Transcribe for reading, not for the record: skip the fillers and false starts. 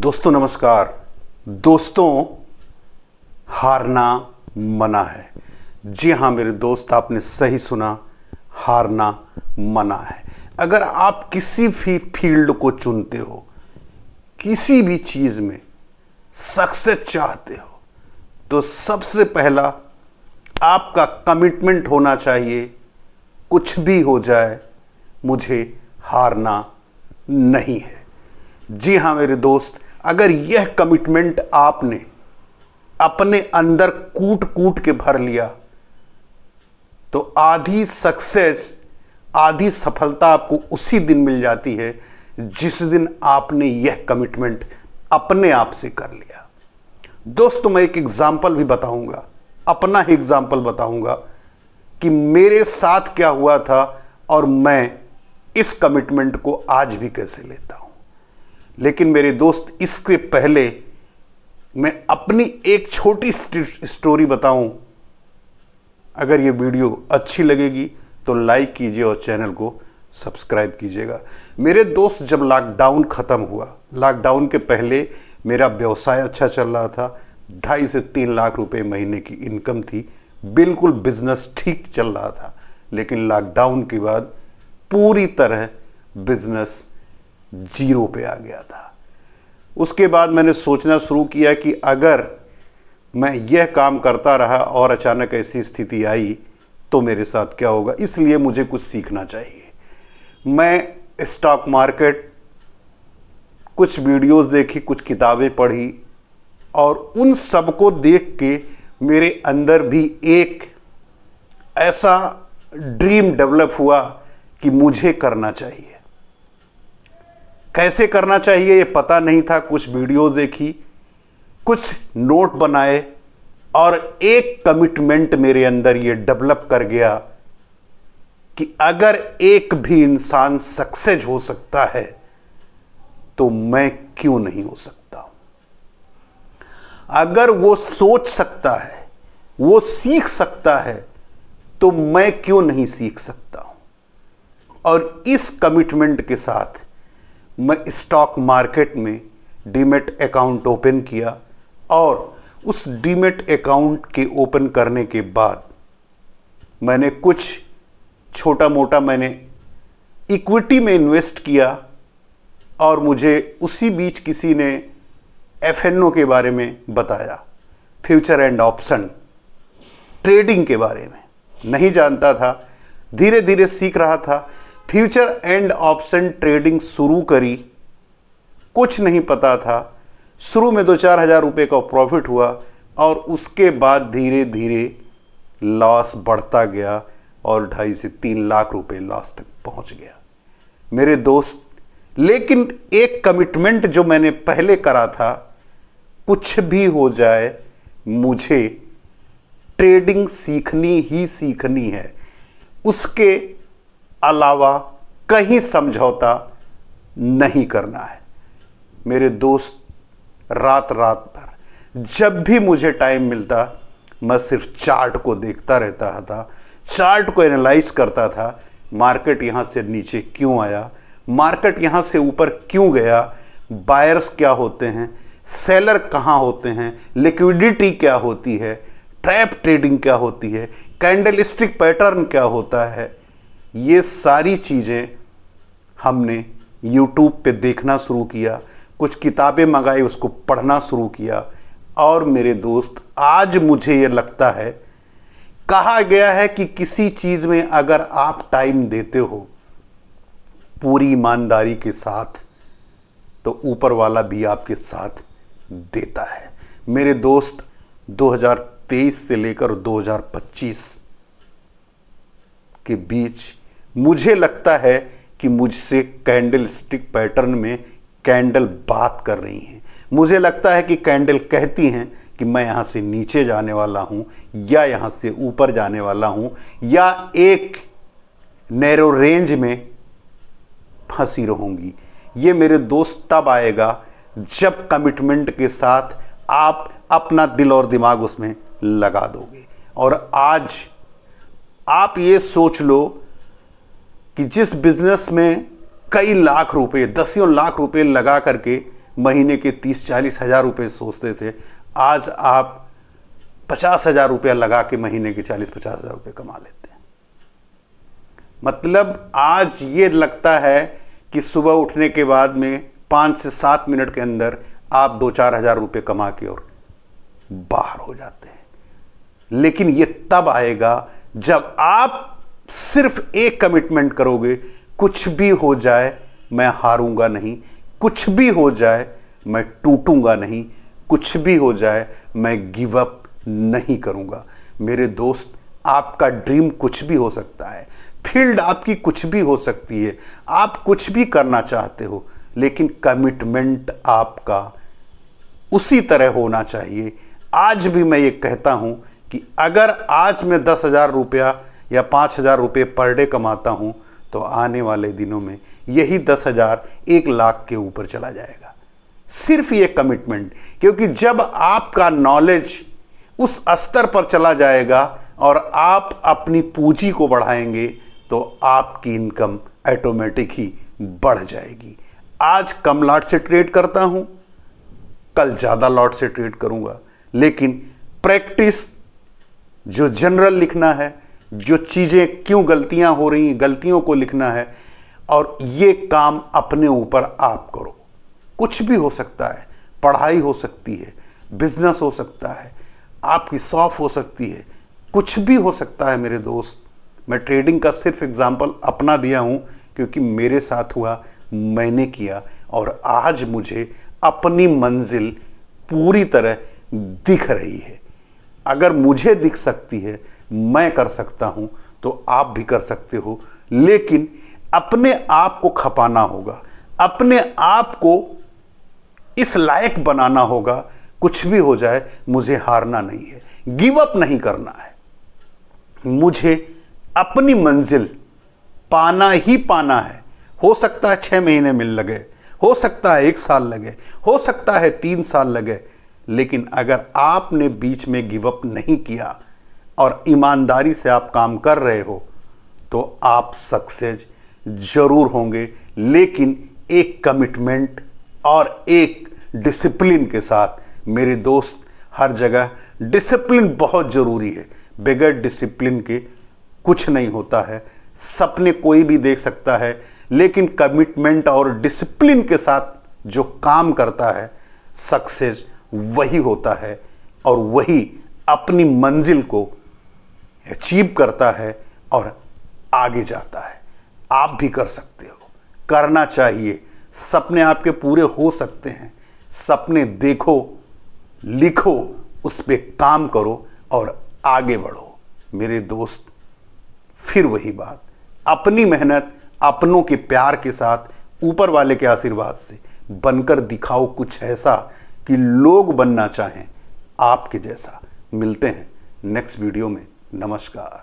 दोस्तों नमस्कार। दोस्तों, हारना मना है। जी हाँ मेरे दोस्त, आपने सही सुना, हारना मना है। अगर आप किसी भी फील्ड को चुनते हो, किसी भी चीज़ में सक्सेस चाहते हो, तो सबसे पहला आपका कमिटमेंट होना चाहिए, कुछ भी हो जाए मुझे हारना नहीं है। जी हाँ मेरे दोस्त, अगर यह कमिटमेंट आपने अपने अंदर कूट कूट के भर लिया तो आधी सक्सेस, आधी सफलता आपको उसी दिन मिल जाती है जिस दिन आपने यह कमिटमेंट अपने आप से कर लिया। दोस्तों, मैं एक एग्जाम्पल भी बताऊंगा, अपना ही एग्जाम्पल बताऊंगा कि मेरे साथ क्या हुआ था और मैं इस कमिटमेंट को आज भी कैसे लेता हूं। लेकिन मेरे दोस्त, इसके पहले मैं अपनी एक छोटी स्टोरी बताऊं। अगर ये वीडियो अच्छी लगेगी तो लाइक कीजिए और चैनल को सब्सक्राइब कीजिएगा। मेरे दोस्त, जब लॉकडाउन ख़त्म हुआ, लॉकडाउन के पहले मेरा व्यवसाय अच्छा चल रहा था, 2.5 से 3 लाख रुपए महीने की इनकम थी, बिल्कुल बिजनेस ठीक चल रहा था। लेकिन लॉकडाउन के बाद पूरी तरह बिजनेस जीरो पे आ गया था। उसके बाद मैंने सोचना शुरू किया कि अगर मैं यह काम करता रहा और अचानक ऐसी स्थिति आई तो मेरे साथ क्या होगा। इसलिए मुझे कुछ सीखना चाहिए। मैं स्टॉक मार्केट, कुछ वीडियोस देखी, कुछ किताबें पढ़ी और उन सबको देख के मेरे अंदर भी एक ऐसा ड्रीम डेवलप हुआ कि मुझे करना चाहिए। कैसे करना चाहिए ये पता नहीं था। कुछ वीडियो देखी, कुछ नोट बनाए और एक कमिटमेंट मेरे अंदर ये डेवलप कर गया कि अगर एक भी इंसान सक्सेस हो सकता है तो मैं क्यों नहीं हो सकता। अगर वो सोच सकता है, वो सीख सकता है, तो मैं क्यों नहीं सीख सकता हूं। और इस कमिटमेंट के साथ मैं स्टॉक मार्केट में डीमैट अकाउंट ओपन किया और उस डीमैट अकाउंट के ओपन करने के बाद मैंने कुछ छोटा मोटा मैंने इक्विटी में इन्वेस्ट किया और मुझे उसी बीच किसी ने FNO के बारे में बताया, फ्यूचर एंड ऑप्शन ट्रेडिंग के बारे में। नहीं जानता था, धीरे धीरे सीख रहा था। फ्यूचर एंड ऑप्शन ट्रेडिंग शुरू करी, कुछ नहीं पता था। शुरू में 2-4 हज़ार रुपये का प्रॉफिट हुआ और उसके बाद धीरे धीरे लॉस बढ़ता गया और 2.5 से 3 लाख रुपए लॉस तक पहुंच गया मेरे दोस्त। लेकिन एक कमिटमेंट जो मैंने पहले करा था, कुछ भी हो जाए मुझे ट्रेडिंग सीखनी ही सीखनी है, उसके अलावा कहीं समझौता नहीं करना है। मेरे दोस्त, रात रात भर जब भी मुझे टाइम मिलता, मैं सिर्फ चार्ट को देखता रहता था, चार्ट को एनालाइज करता था। मार्केट यहां से नीचे क्यों आया, मार्केट यहां से ऊपर क्यों गया, बायर्स क्या होते हैं, सेलर कहां होते हैं, लिक्विडिटी क्या होती है, ट्रैप ट्रेडिंग क्या होती है, कैंडलस्टिक पैटर्न क्या होता है। ये सारी चीज़ें हमने YouTube पे देखना शुरू किया, कुछ किताबें मंगाई, उसको पढ़ना शुरू किया। और मेरे दोस्त, आज मुझे ये लगता है, कहा गया है कि किसी चीज़ में अगर आप टाइम देते हो पूरी ईमानदारी के साथ, तो ऊपर वाला भी आपके साथ देता है। मेरे दोस्त, 2023 से लेकर 2025 के बीच मुझे लगता है कि मुझसे कैंडल स्टिक पैटर्न में कैंडल बात कर रही हैं। मुझे लगता है कि कैंडल कहती हैं कि मैं यहाँ से नीचे जाने वाला हूँ या यहाँ से ऊपर जाने वाला हूँ या एक नैरो रेंज में फंसी रहूँगी। ये मेरे दोस्त तब आएगा जब कमिटमेंट के साथ आप अपना दिल और दिमाग उसमें लगा दोगे। और आज आप ये सोच लो कि जिस बिजनेस में कई लाख रुपए, 10 लाख रुपए लगा करके महीने के 30-40 हज़ार रुपये सोचते थे, आज आप 50,000 रुपया लगा के महीने के 40-50 हज़ार रुपये कमा लेते हैं। मतलब आज ये लगता है कि सुबह उठने के बाद में 5 से 7 मिनट के अंदर आप 2-4 हज़ार रुपये कमा के और बाहर हो जाते हैं। लेकिन ये तब आएगा जब आप सिर्फ एक कमिटमेंट करोगे, कुछ भी हो जाए मैं हारूंगा नहीं, कुछ भी हो जाए मैं टूटूंगा नहीं, कुछ भी हो जाए मैं गिव अप नहीं करूंगा। मेरे दोस्त, आपका ड्रीम कुछ भी हो सकता है, फील्ड आपकी कुछ भी हो सकती है, आप कुछ भी करना चाहते हो, लेकिन कमिटमेंट आपका उसी तरह होना चाहिए। आज भी मैं ये कहता हूं कि अगर आज मैं 10,000 रुपया या 5,000 रुपये पर डे कमाता हूं, तो आने वाले दिनों में यही 10,000 1 लाख के ऊपर चला जाएगा। सिर्फ ये कमिटमेंट, क्योंकि जब आपका नॉलेज उस स्तर पर चला जाएगा और आप अपनी पूंजी को बढ़ाएंगे, तो आपकी इनकम ऑटोमेटिक ही बढ़ जाएगी। आज कम लॉट से ट्रेड करता हूं, कल ज़्यादा लॉट से ट्रेड करूंगा, लेकिन प्रैक्टिस जो जनरल लिखना है, जो चीज़ें क्यों गलतियां हो रही हैं, गलतियों को लिखना है, और ये काम अपने ऊपर आप करो। कुछ भी हो सकता है, पढ़ाई हो सकती है, बिजनेस हो सकता है, आपकी शॉप हो सकती है, कुछ भी हो सकता है मेरे दोस्त। मैं ट्रेडिंग का सिर्फ एग्जांपल अपना दिया हूं क्योंकि मेरे साथ हुआ, मैंने किया, और आज मुझे अपनी मंजिल पूरी तरह दिख रही है। अगर मुझे दिख सकती है, मैं कर सकता हूं, तो आप भी कर सकते हो। लेकिन अपने आप को खपाना होगा, अपने आप को इस लायक बनाना होगा, कुछ भी हो जाए मुझे हारना नहीं है, गिव अप नहीं करना है। मुझे अपनी मंजिल पाना ही पाना है। हो सकता है 6 महीने मिल लगे, हो सकता है 1 साल लगे, हो सकता है 3 साल लगे, लेकिन अगर आपने बीच में गिव अप नहीं किया और ईमानदारी से आप काम कर रहे हो, तो आप सक्सेस जरूर होंगे। लेकिन एक कमिटमेंट और एक डिसिप्लिन के साथ। मेरे दोस्त, हर जगह डिसिप्लिन बहुत ज़रूरी है। बगैर डिसिप्लिन के कुछ नहीं होता है। सपने कोई भी देख सकता है, लेकिन कमिटमेंट और डिसिप्लिन के साथ जो काम करता है, सक्सेस वही होता है और वही अपनी मंजिल को अचीव करता है और आगे जाता है। आप भी कर सकते हो, करना चाहिए। सपने आपके पूरे हो सकते हैं। सपने देखो, लिखो, उस पे काम करो और आगे बढ़ो। मेरे दोस्त, फिर वही बात, अपनी मेहनत अपनों के प्यार के साथ, ऊपर वाले के आशीर्वाद से बनकर दिखाओ कुछ ऐसा कि लोग बनना चाहें आपके जैसा। मिलते हैं नेक्स्ट वीडियो में। नमस्कार।